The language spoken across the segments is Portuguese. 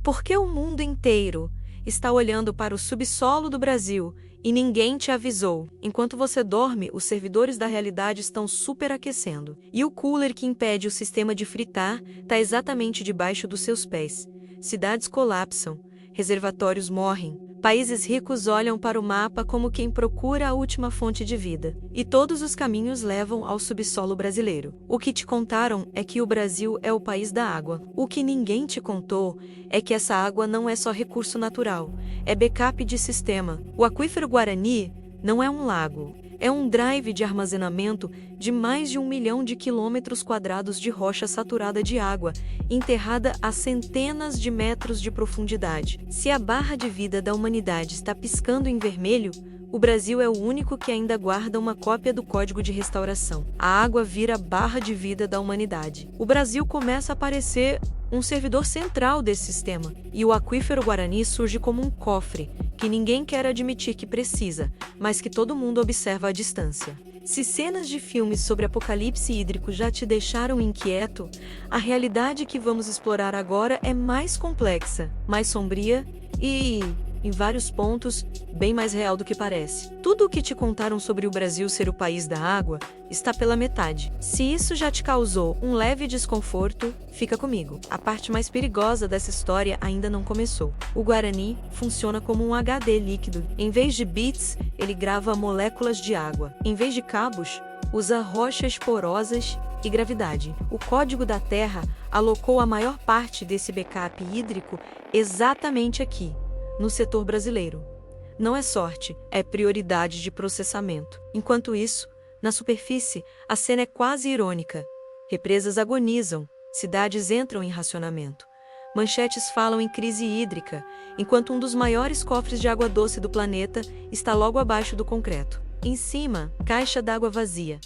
Porque o mundo inteiro está olhando para o subsolo do Brasil e ninguém te avisou. Enquanto você dorme, os servidores da realidade estão superaquecendo. E o cooler que impede o sistema de fritar está exatamente debaixo dos seus pés. Cidades colapsam, reservatórios morrem. Países ricos olham para o mapa como quem procura a última fonte de vida. E todos os caminhos levam ao subsolo brasileiro. O que te contaram é que o Brasil é o país da água. O que ninguém te contou é que essa água não é só recurso natural, é backup de sistema. O aquífero Guarani não é um lago, é um drive de armazenamento de mais de 1 milhão de quilômetros quadrados de rocha saturada de água, enterrada a centenas de metros de profundidade. Se a barra de vida da humanidade está piscando em vermelho, o Brasil é o único que ainda guarda uma cópia do Código de Restauração. A água vira a barra de vida da humanidade. O Brasil começa a parecer um servidor central desse sistema, e o aquífero Guarani surge como um cofre que ninguém quer admitir que precisa, mas que todo mundo observa à distância. Se cenas de filmes sobre apocalipse hídrico já te deixaram inquieto, a realidade que vamos explorar agora é mais complexa, mais sombria e, em vários pontos, bem mais real do que parece. Tudo o que te contaram sobre o Brasil ser o país da água está pela metade. Se isso já te causou um leve desconforto, fica comigo. A parte mais perigosa dessa história ainda não começou. O Guarani funciona como um HD líquido. Em vez de bits, ele grava moléculas de água. Em vez de cabos, usa rochas porosas e gravidade. O Código da Terra alocou a maior parte desse backup hídrico exatamente aqui, no setor brasileiro. Não é sorte, é prioridade de processamento. Enquanto isso, na superfície, a cena é quase irônica. Represas agonizam, cidades entram em racionamento. Manchetes falam em crise hídrica, enquanto um dos maiores cofres de água doce do planeta está logo abaixo do concreto. Em cima, caixa d'água vazia.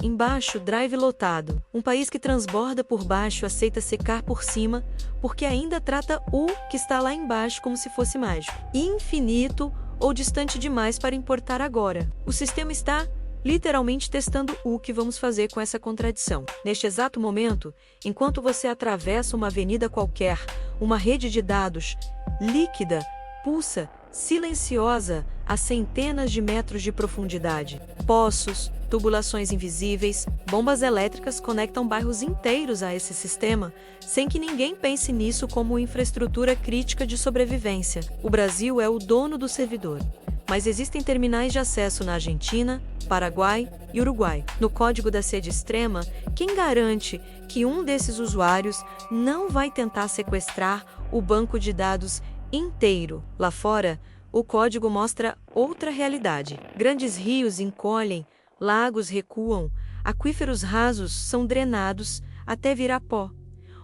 Embaixo, drive lotado. Um país que transborda por baixo aceita secar por cima, porque ainda trata o que está lá embaixo como se fosse mágico, infinito ou distante demais para importar agora. O sistema está literalmente testando o que vamos fazer com essa contradição. Neste exato momento, enquanto você atravessa uma avenida qualquer, uma rede de dados líquida pulsa, silenciosa, a centenas de metros de profundidade. Poços, tubulações invisíveis, bombas elétricas conectam bairros inteiros a esse sistema, sem que ninguém pense nisso como infraestrutura crítica de sobrevivência. O Brasil é o dono do servidor, mas existem terminais de acesso na Argentina, Paraguai e Uruguai. No Código da Sede Extrema, quem garante que um desses usuários não vai tentar sequestrar o banco de dados inteiro? Lá fora, o código mostra outra realidade. Grandes rios encolhem, lagos recuam, aquíferos rasos são drenados até virar pó.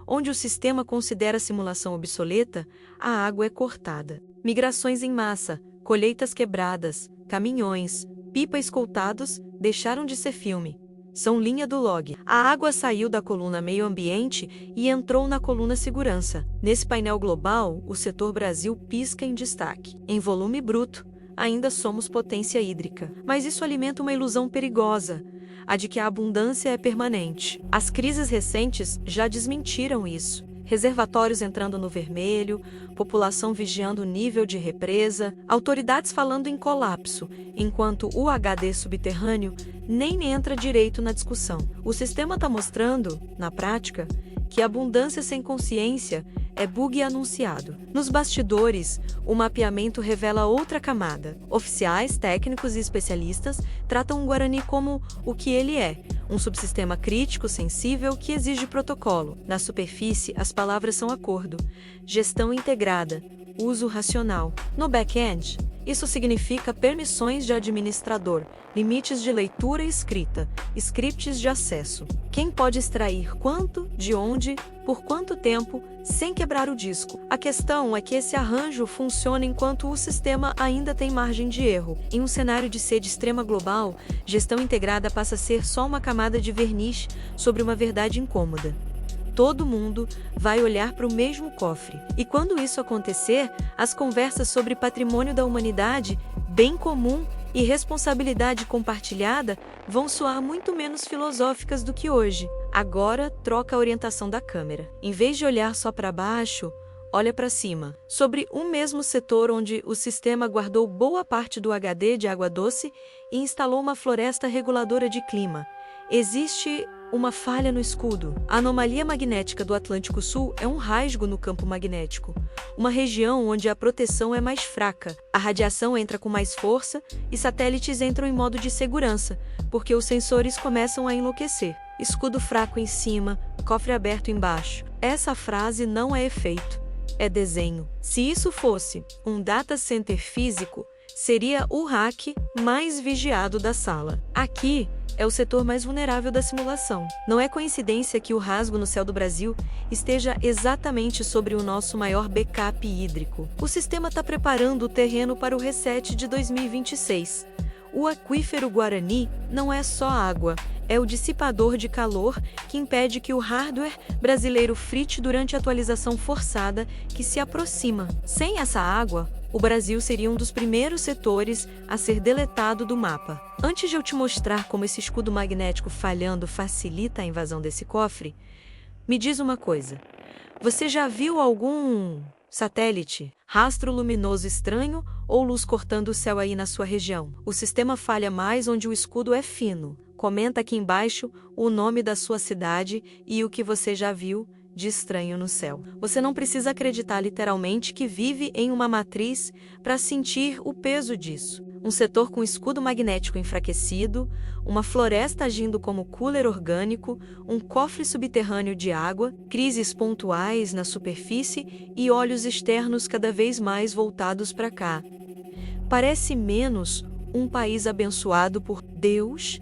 Onde o sistema considera a simulação obsoleta, a água é cortada. Migrações em massa, colheitas quebradas, caminhões, pipa escoltados deixaram de ser filme. São linha do log. A água saiu da coluna meio ambiente e entrou na coluna segurança. Nesse painel global, o setor Brasil pisca em destaque. Em volume bruto, ainda somos potência hídrica. Mas isso alimenta uma ilusão perigosa, a de que a abundância é permanente. As crises recentes já desmentiram isso. Reservatórios entrando no vermelho, população vigiando o nível de represa, autoridades falando em colapso, enquanto o HD subterrâneo nem entra direito na discussão. O sistema está mostrando, na prática, que abundância sem consciência é bug anunciado. Nos bastidores, o mapeamento revela outra camada. Oficiais, técnicos e especialistas tratam o Guarani como o que ele é, um subsistema crítico, sensível, que exige protocolo. Na superfície, as palavras são acordo, gestão integrada, uso racional. No back-end, isso significa permissões de administrador, limites de leitura e escrita, scripts de acesso. Quem pode extrair quanto, de onde, por quanto tempo, sem quebrar o disco. A questão é que esse arranjo funciona enquanto o sistema ainda tem margem de erro. Em um cenário de sede extrema global, gestão integrada passa a ser só uma camada de verniz sobre uma verdade incômoda. Todo mundo vai olhar para o mesmo cofre. E quando isso acontecer, as conversas sobre patrimônio da humanidade, bem comum e responsabilidade compartilhada vão soar muito menos filosóficas do que hoje. Agora, troca a orientação da câmera. Em vez de olhar só para baixo, olha para cima. Sobre um mesmo setor onde o sistema guardou boa parte do HD de água doce e instalou uma floresta reguladora de clima, existe uma falha no escudo. A anomalia magnética do Atlântico Sul é um rasgo no campo magnético, uma região onde a proteção é mais fraca, a radiação entra com mais força e satélites entram em modo de segurança, porque os sensores começam a enlouquecer. Escudo fraco em cima, cofre aberto embaixo. Essa frase não é efeito, é desenho. Se isso fosse um data center físico, seria o rack mais vigiado da sala. Aqui é o setor mais vulnerável da simulação. Não é coincidência que o rasgo no céu do Brasil esteja exatamente sobre o nosso maior backup hídrico. O sistema está preparando o terreno para o reset de 2026. O aquífero Guarani não é só água, é o dissipador de calor que impede que o hardware brasileiro frite durante a atualização forçada que se aproxima. Sem essa água, o Brasil seria um dos primeiros setores a ser deletado do mapa. Antes de eu te mostrar como esse escudo magnético falhando facilita a invasão desse cofre, me diz uma coisa. Você já viu algum satélite, rastro luminoso estranho ou luz cortando o céu aí na sua região? O sistema falha mais onde o escudo é fino. Comenta aqui embaixo o nome da sua cidade e o que você já viu de estranho no céu. Você não precisa acreditar literalmente que vive em uma matriz para sentir o peso disso. Um setor com escudo magnético enfraquecido, uma floresta agindo como cooler orgânico, um cofre subterrâneo de água, crises pontuais na superfície e olhos externos cada vez mais voltados para cá. Parece menos um país abençoado por Deus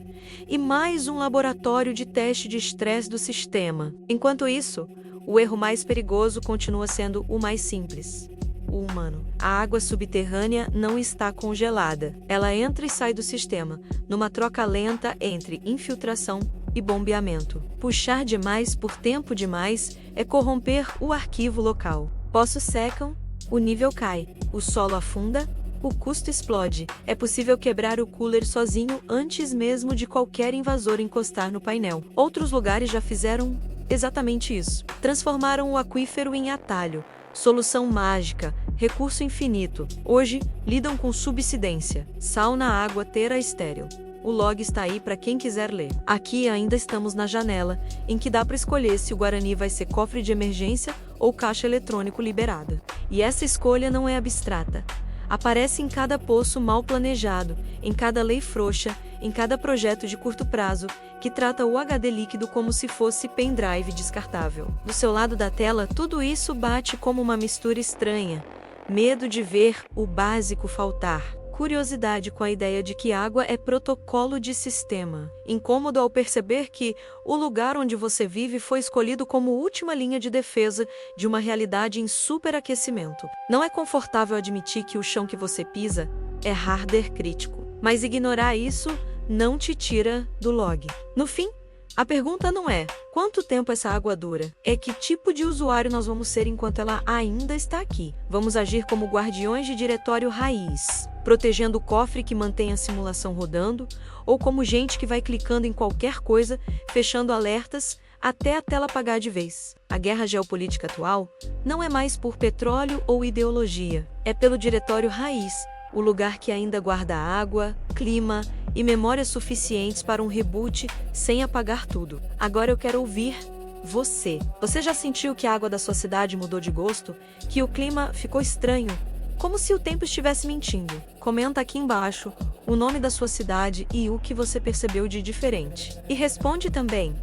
e mais um laboratório de teste de estresse do sistema. Enquanto isso, o erro mais perigoso continua sendo o mais simples: o humano. A água subterrânea não está congelada. Ela entra e sai do sistema, numa troca lenta entre infiltração e bombeamento. Puxar demais por tempo demais é corromper o arquivo local. Poços secam, o nível cai, o solo afunda, o custo explode. É possível quebrar o cooler sozinho antes mesmo de qualquer invasor encostar no painel. Outros lugares já fizeram exatamente isso. Transformaram o aquífero em atalho, solução mágica, recurso infinito. Hoje, lidam com subsidência, sal na água terra estéril. O log está aí para quem quiser ler. Aqui ainda estamos na janela, em que dá para escolher se o Guarani vai ser cofre de emergência ou caixa eletrônico liberada. E essa escolha não é abstrata. Aparece em cada poço mal planejado, em cada lei frouxa, em cada projeto de curto prazo, que trata o HD líquido como se fosse pendrive descartável. Do seu lado da tela, tudo isso bate como uma mistura estranha. Medo de ver o básico faltar. Curiosidade com a ideia de que água é protocolo de sistema. Incômodo ao perceber que o lugar onde você vive foi escolhido como última linha de defesa de uma realidade em superaquecimento. Não é confortável admitir que o chão que você pisa é hardware crítico. Mas ignorar isso não te tira do log. No fim, a pergunta não é quanto tempo essa água dura, é que tipo de usuário nós vamos ser enquanto ela ainda está aqui. Vamos agir como guardiões de diretório raiz, protegendo o cofre que mantém a simulação rodando, ou como gente que vai clicando em qualquer coisa, fechando alertas até a tela apagar de vez. A guerra geopolítica atual não é mais por petróleo ou ideologia, é pelo diretório raiz, o lugar que ainda guarda água, clima e memórias suficientes para um reboot sem apagar tudo. Agora eu quero ouvir você. Você já sentiu que a água da sua cidade mudou de gosto? Que o clima ficou estranho? Como se o tempo estivesse mentindo? Comenta aqui embaixo o nome da sua cidade e o que você percebeu de diferente. E responde também: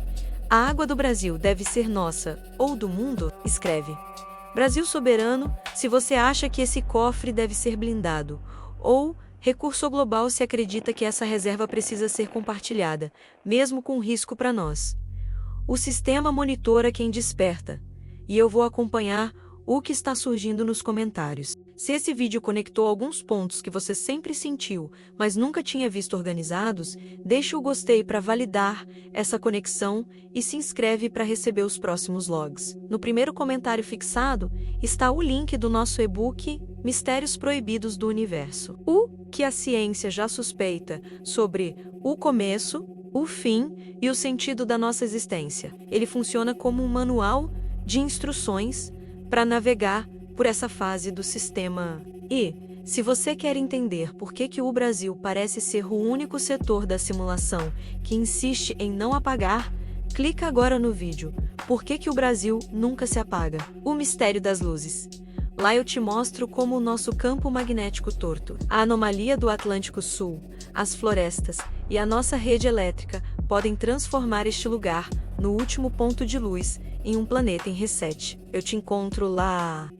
a água do Brasil deve ser nossa ou do mundo? Escreve: Brasil soberano, se você acha que esse cofre deve ser blindado, ou recurso global se acredita que essa reserva precisa ser compartilhada, mesmo com risco para nós. O sistema monitora quem desperta, e eu vou acompanhar o que está surgindo nos comentários. Se esse vídeo conectou alguns pontos que você sempre sentiu, mas nunca tinha visto organizados, deixe o gostei para validar essa conexão e se inscreve para receber os próximos logs. No primeiro comentário fixado está o link do nosso e-book Mistérios Proibidos do Universo. O que a ciência já suspeita sobre o começo, o fim e o sentido da nossa existência. Ele funciona como um manual de instruções para navegar por essa fase do sistema. E, se você quer entender por que o Brasil parece ser o único setor da simulação que insiste em não apagar, clica agora no vídeo Por que o Brasil nunca se apaga? O mistério das luzes. Lá eu te mostro como o nosso campo magnético torto, a anomalia do Atlântico Sul, as florestas e a nossa rede elétrica podem transformar este lugar, no último ponto de luz, em um planeta em reset. Eu te encontro lá.